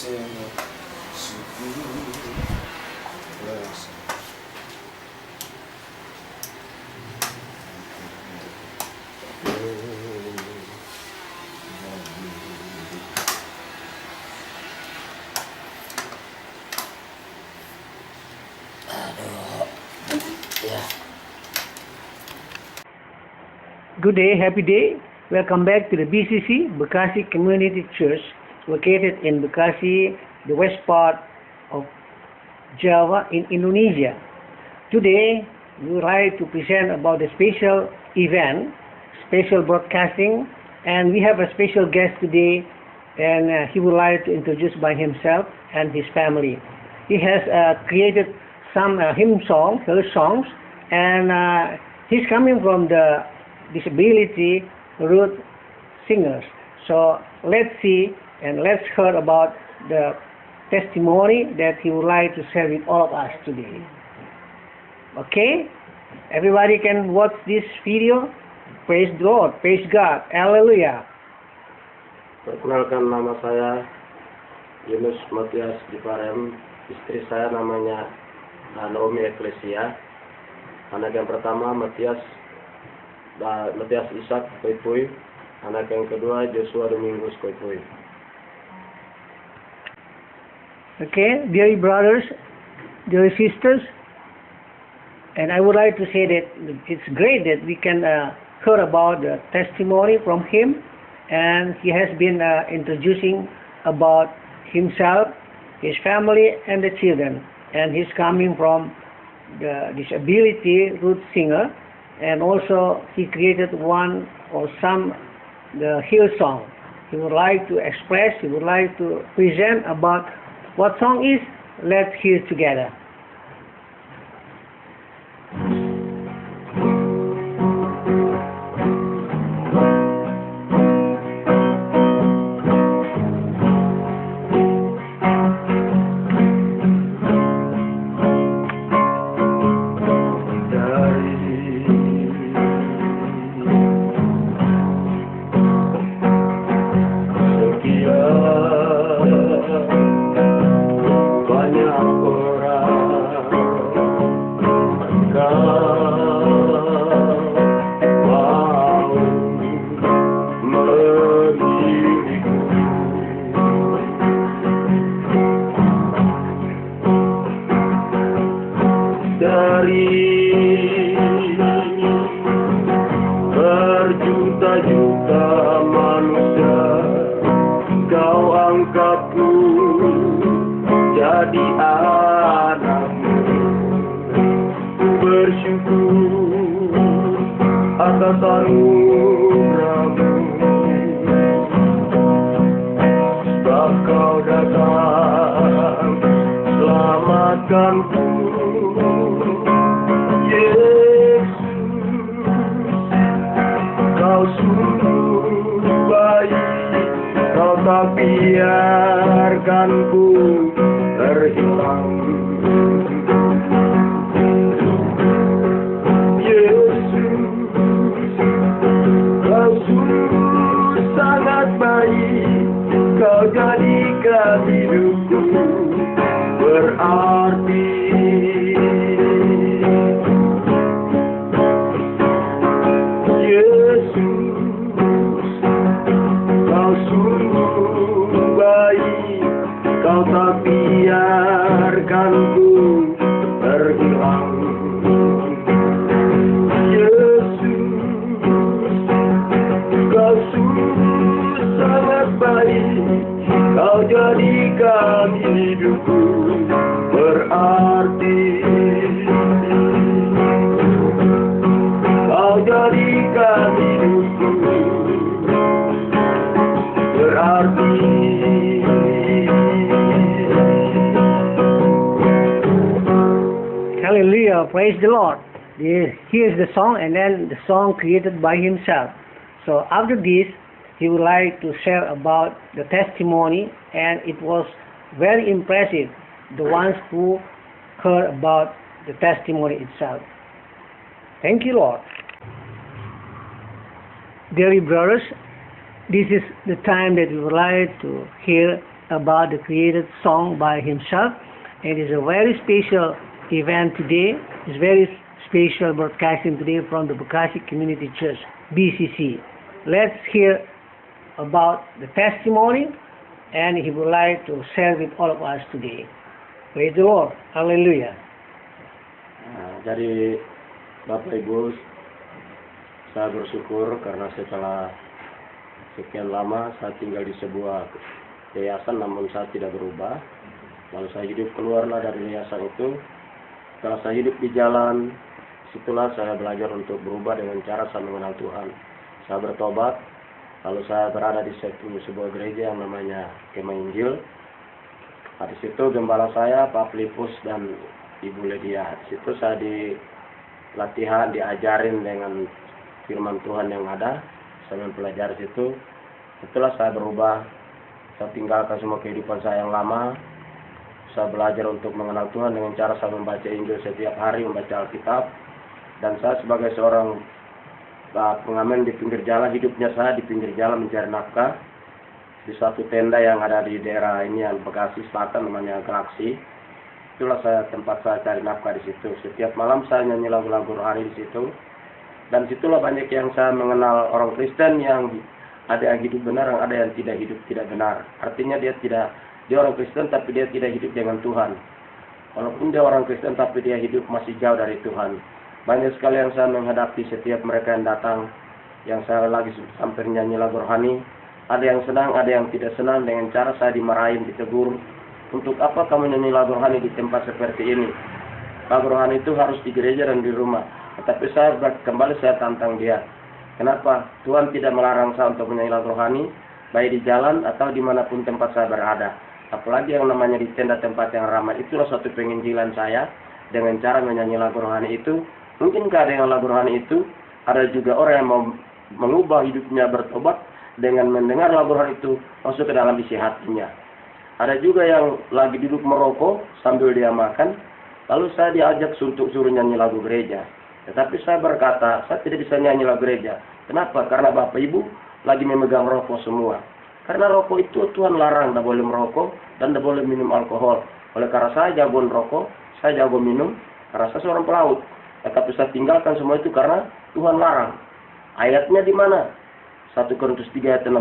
sangat syukur rasa. Good day, happy day. Welcome back to the BCC, Bekasi Community Church, located in Bekasi, the west part of Java in Indonesia. Today, we would like to present about the special event, special broadcasting, and we have a special guest today, and he would like to introduce by himself and his family. He has created some hymn songs, her songs, and he's coming from the disability root singers. So let's see and let's hear about the testimony that he would like to share with all of us today. Okay, everybody can watch this video. Praise the Lord, praise God, hallelujah. Perkenalkan, nama saya Yunus Matias Diparem. Istri saya namanya Naomi Eklesia. Anak yang pertama Matias Ishak Koipui. Anak yang kedua Joshua Domingus Koipui. Okay, dear brothers, dear sisters, and I would like to say that it's great that we can hear about the testimony from him, and he has been introducing about himself, his family, and the children, and he's coming from the disability root singer, and also he created one or some the hill song. He would like to express, he would like to present about what song is. Let's hear together. Berjuta-juta manusia Kau angkatku jadi anakmu. Bersyukur atas anugerahmu, sebab Kau datang selamatkanku. Kau sungguh baik, Kau tak biarkan ku terhilang. Yesus, Kau sungguh sangat baik, Kau jadikan hidupku berarti. Kau tak biarkan ku terhilang. Yesus, Kau sungguh sangat baik, Kau jadikan hidupku berarti. Kau jadikan hidupku berarti. Hallelujah, praise the Lord. Here's the song, and then the song created by himself. So after this, he would like to share about the testimony, and it was very impressive, the ones who heard about the testimony itself. Thank you, Lord. Dear brothers, this is the time that we would like to hear about the created song by himself. It is a very special event today. It's very special broadcasting today from the Bekasi Community Church, BCC. Let's hear about the testimony, and he would like to share with all of us today. Praise the Lord. Hallelujah. Jadi Bapak Ibu, saya bersyukur karena setelah sekian lama saya tinggal di sebuah yayasan namun saya tidak berubah. Lalu saya hidup keluarlah dari yayasan itu. Setelah saya hidup di jalan, situlah saya belajar untuk berubah dengan cara saya mengenal Tuhan. Saya bertobat, lalu saya berada di sebuah gereja yang namanya Kemah Injil. Di situ gembala saya Pak Filipus dan Ibu Ledia. Di situ saya latihan, diajarin dengan firman Tuhan yang ada. Saya mempelajari situ. Setelah saya berubah, saya tinggalkan semua kehidupan saya yang lama. Saya belajar untuk mengenal Tuhan dengan cara saya membaca Injil setiap hari, membaca Alkitab. Dan saya sebagai seorang pengamen di pinggir jalan, hidupnya saya di pinggir jalan mencari nafkah. Di suatu tenda yang ada di daerah ini yang Bekasi Selatan namanya Galaksi. Itulah tempat saya cari nafkah di situ. Setiap malam saya nyanyi lagu-lagu rohani di situ. Dan situlah banyak yang saya mengenal orang Kristen yang ada yang hidup benar, ada yang tidak hidup tidak benar. Artinya dia orang Kristen tapi dia tidak hidup dengan Tuhan. Walaupun dia orang Kristen tapi dia hidup masih jauh dari Tuhan. Banyak sekali yang saya menghadapi setiap mereka yang datang, yang saya lagi hampir nyanyi lagu rohani. Ada yang senang, ada yang tidak senang dengan cara saya dimarahin, ditegur. Untuk apa kamu nyanyi lagu rohani di tempat seperti ini? Lagu rohani itu harus di gereja dan di rumah. Tetapi saya tantang dia. Kenapa? Tuhan tidak melarang saya untuk menyanyi lagu rohani, baik di jalan atau dimanapun tempat saya berada. Apalagi yang namanya di tenda tempat yang ramai. Itulah suatu penginjilan saya dengan cara menyanyi lagu rohani itu. Mungkinkah dengan lagu rohani itu ada juga orang yang mau mengubah hidupnya bertobat dengan mendengar lagu rohani itu masuk ke dalam isi hatinya. Ada juga yang lagi duduk merokok sambil dia makan, lalu saya diajak untuk suruh nyanyi lagu gereja. Tetapi saya berkata, saya tidak bisa nyanyi lagu gereja. Kenapa? Karena Bapak Ibu lagi memegang rokok semua. Karena rokok itu Tuhan larang, tidak boleh merokok dan tidak boleh minum alkohol. Oleh karena saya jago merokok, saya jago minum, karena saya seorang pelaut. Tetapi saya tinggalkan semua itu karena Tuhan larang. Ayatnya di mana? 1 Korintus 3 ayat 16.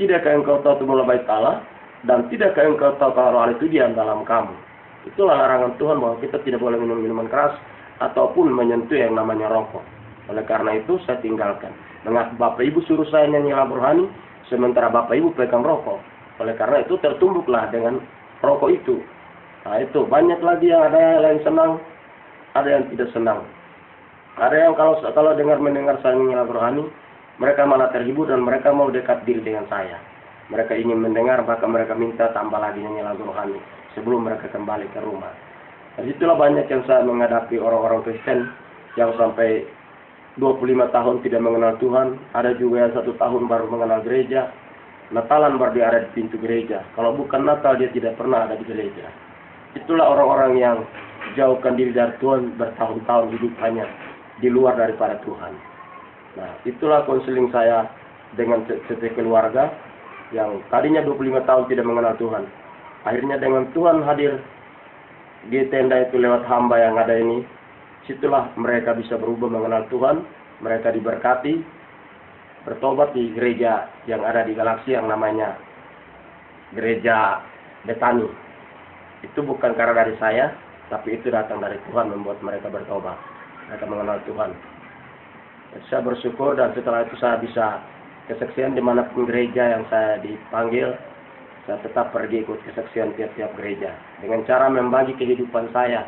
Tidakkah engkau tahu tumbuhlah bait Allah? Dan tidakkah engkau tahu kalau Allah itu diam dalam kamu? Itulah larangan Tuhan bahwa kita tidak boleh minum minuman keras ataupun menyentuh yang namanya rokok. Oleh karena itu saya tinggalkan. Mengapa Bapak Ibu suruh saya nyanyi lagu rohani, sementara Bapak Ibu pegang rokok? Oleh karena itu tertumbuklah dengan rokok itu. Nah itu banyak lagi yang ada yang senang, ada yang tidak senang. Ada yang kalau mendengar saya nyanyi lagu rohani, mereka malah terhibur dan mereka mau dekat diri dengan saya. Mereka ingin mendengar, bahkan mereka minta tambah lagi nyanyi lagu rohani sebelum mereka kembali ke rumah. Dan itulah banyak yang saya menghadapi orang-orang Kristen yang sampai 25 tahun tidak mengenal Tuhan. Ada juga yang 1 tahun baru mengenal gereja. Natalan baru dia ada di pintu gereja. Kalau bukan Natal dia tidak pernah ada di gereja. Itulah orang-orang yang jauhkan diri dari Tuhan, bertahun-tahun hidup hanya di luar daripada Tuhan. Nah, itulah konseling saya dengan setiap keluarga yang tadinya 25 tahun tidak mengenal Tuhan. Akhirnya dengan Tuhan hadir di tenda itu lewat hamba yang ada ini, situlah mereka bisa berubah mengenal Tuhan. Mereka diberkati, bertobat di gereja yang ada di Galaksi yang namanya Gereja Betani. Itu bukan karena dari saya, tapi itu datang dari Tuhan membuat mereka bertobat. Mereka mengenal Tuhan. Saya bersyukur dan setelah itu saya bisa kesaksian dimanapun gereja yang saya dipanggil, saya tetap pergi ikut kesaksian tiap-tiap gereja. Dengan cara membagi kehidupan saya.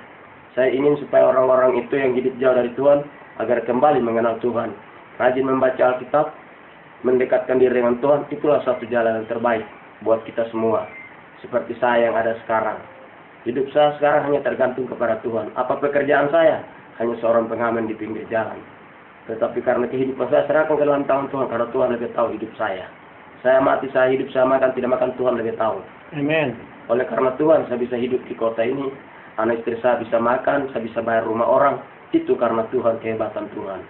Saya ingin supaya orang-orang itu yang hidup jauh dari Tuhan, agar kembali mengenal Tuhan. Rajin membaca Alkitab, mendekatkan diri dengan Tuhan, itulah satu jalan yang terbaik buat kita semua. Seperti saya yang ada sekarang. Hidup saya sekarang hanya tergantung kepada Tuhan. Apa pekerjaan saya? Hanya seorang pengamen di pinggir jalan. Tetapi karena kehidupan saya serahkan ke dalam tangan Tuhan, karena Tuhan lebih tahu hidup saya. Saya mati, saya hidup, saya makan, tidak makan, Tuhan lebih tahu. Amen. Oleh karena Tuhan, saya bisa hidup di kota ini. Anak istri saya bisa makan, saya bisa bayar rumah orang. Itu karena Tuhan, kehebatan Tuhan.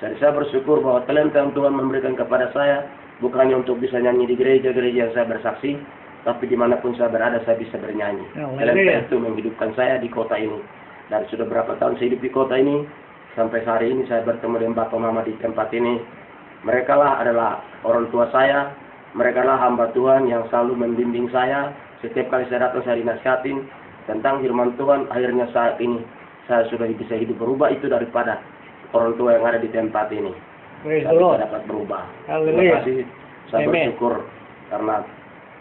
Jadi saya bersyukur bahwa talenta yang Tuhan memberikan kepada saya, bukan hanya untuk bisa nyanyi di gereja-gereja yang saya bersaksi, tapi dimanapun saya berada saya bisa bernyanyi. Talenta itu menghidupkan saya di kota ini. Dan sudah berapa tahun saya hidup di kota ini, sampai hari ini saya bertemu dengan Bapak Mama di tempat ini. Mereka lah adalah orang tua saya, mereka lah hamba Tuhan yang selalu membimbing saya. Setiap kali saya datang saya dinasihatin tentang firman Tuhan. Akhirnya saat ini saya sudah bisa hidup berubah itu daripada orang tua yang ada di tempat ini. Saya bisa dapat berubah. Terima kasih. Saya bersyukur karena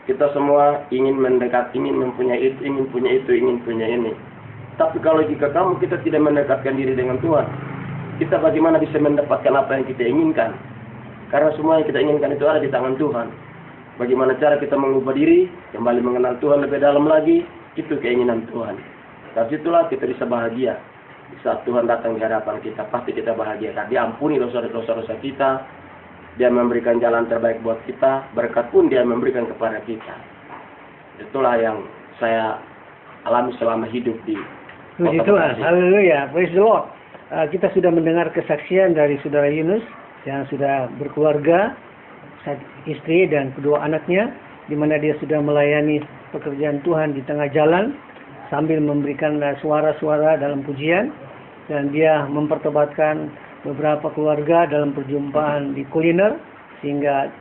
kita semua ingin mendekat, ingin mempunyai itu, ingin punya itu, ingin punya ini. Tapi kalau jika kita tidak mendekatkan diri dengan Tuhan, kita bagaimana bisa mendapatkan apa yang kita inginkan? Karena semua yang kita inginkan itu ada di tangan Tuhan. Bagaimana cara kita mengubah diri, kembali mengenal Tuhan lebih dalam lagi, itu keinginan Tuhan. Dari situlah kita bisa bahagia. Di saat Tuhan datang di hadapan kita, pasti kita bahagia. Karena Dia ampuni dosa-dosa kita, Dia memberikan jalan terbaik buat kita, berkat pun Dia memberikan kepada kita. Itulah yang saya alami selama hidup di Puji Tuhan, haleluya, praise the Lord. Kita sudah mendengar kesaksian dari Saudara Yunus yang sudah berkeluarga, istri dan kedua anaknya, di mana dia sudah melayani pekerjaan Tuhan di tengah jalan sambil memberikan suara-suara dalam pujian, dan dia mempertobatkan beberapa keluarga dalam perjumpaan di kuliner sehingga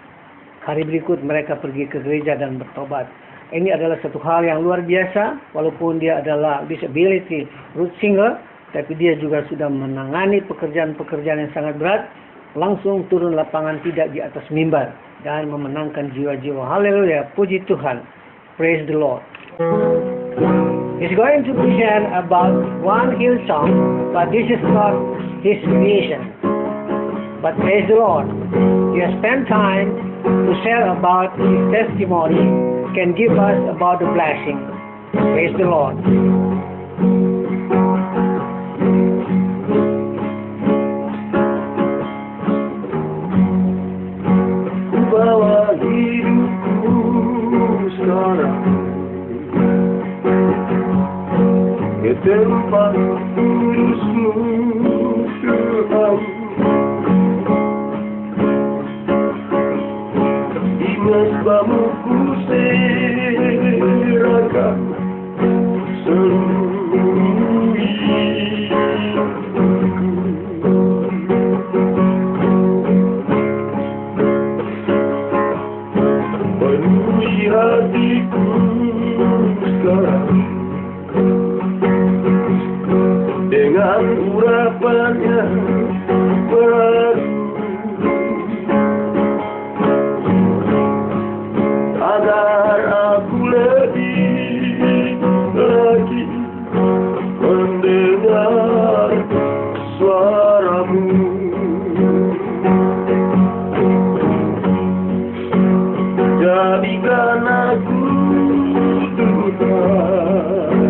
hari berikut mereka pergi ke gereja dan bertobat. Ini adalah satu hal yang luar biasa, walaupun dia adalah disability root singer, tapi dia juga sudah menangani pekerjaan-pekerjaan yang sangat berat, langsung turun lapangan tidak di atas mimbar, dan memenangkan jiwa-jiwa. Haleluya, puji Tuhan, praise the Lord. He's going to present about one hill song, but this is not his creation. But praise the Lord, he has spent time to share about his testimony, can give us about the blessing. Praise the Lord. Bawa hidupku sekarang ke tempat kudus-Mu, Tuhan. Di mesbah-Mu ku serahkan seluruh hidupku. Penuhi hatiku sekarang dengan urapan yang baru, agar aku lebih lagi mendengar suara-Mu. Jadikan aku Tuhan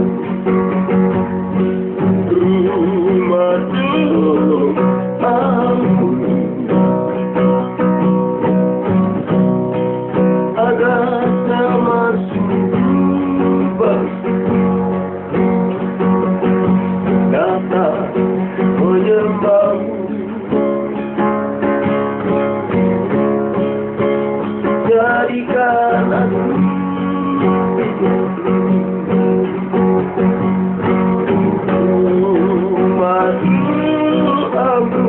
rumah doa-Mu, agar termasuk bangsa datang menyembah-Mu. Jadikan aku rumah doa-Mu,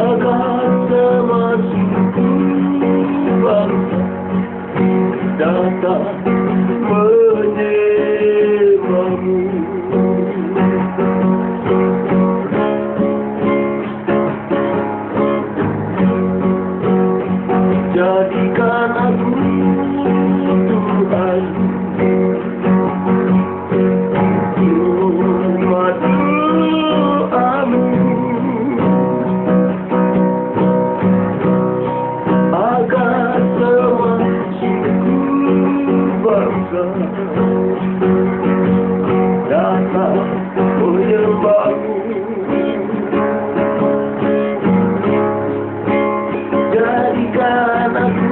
agar termasuk bangsa datang menyembah-Mu. Jadikan aku Tuhan rumah doa-Mu, agar semua suku bangsa datang menyembah-Mu. Jadikan aku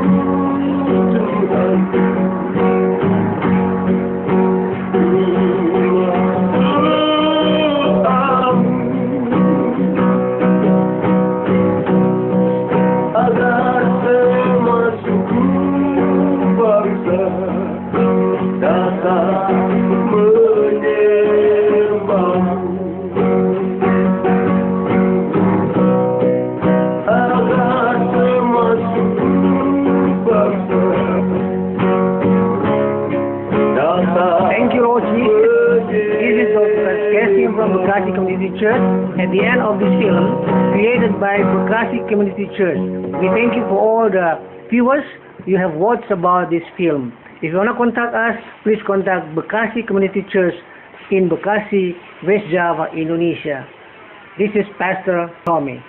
Church at the end of this film created by Bekasi Community Church. We thank you for all the viewers you have watched about this film. If you want to contact us, please contact Bekasi Community Church in Bekasi, West Java, Indonesia. This is Pastor Tommy.